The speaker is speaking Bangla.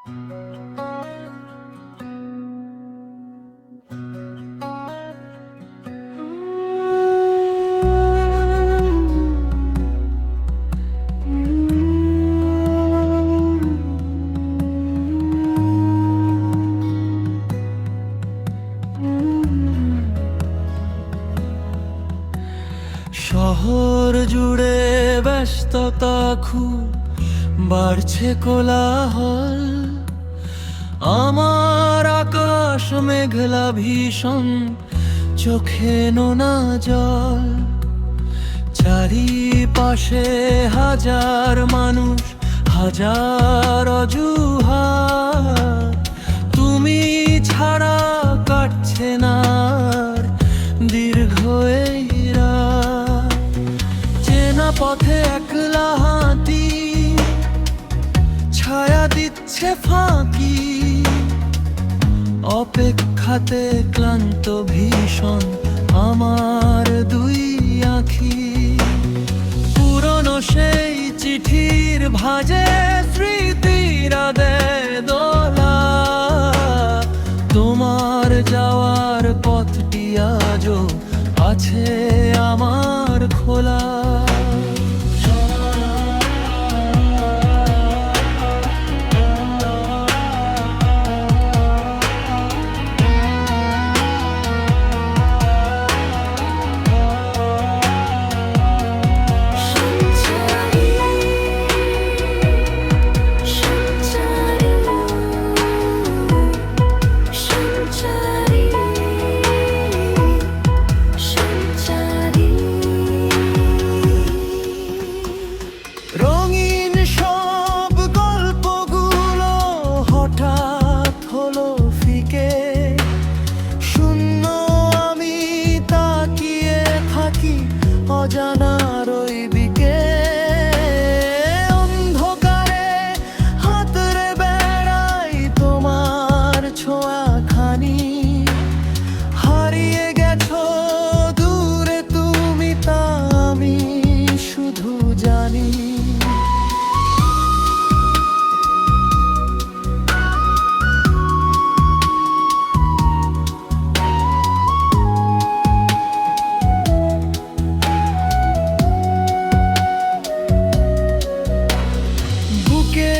শহর জুড়ে ব্যস্ততা খুব বাড়ছে কোলাহল, আমার আকাশ মেঘলা ভীষণ, চোখে নোনা জল। চারিপাশে হাজার মানুষ, হাজার অজুহাত, তুমি ছাড়া কাটছে না আর দীর্ঘ এই রাত। চেনা পথে একলা হাঁটি, ছায়া দিচ্ছে ফাঁকি, অপেক্ষাতে ক্লান্ত ভীষণ আমার দুই আঁখি। পুরনো সেই চিঠির ভাঁজে স্মৃতিরা দেয় দোলা, তোমার যাওয়ার পথটি আজও আছে আমার খোলা। রঙিন সব গল্পগুলো হঠাৎ হলো ফিকে, শূন্য আমি তাকিয়ে থাকি অজানার ওই দিকে। অন্ধকারে হাতড়ে বেড়াই তোমার ছোঁয়া খানি, হারিয়ে গেছো দূরে তুমি তা আমি শুধু জানি। বুকে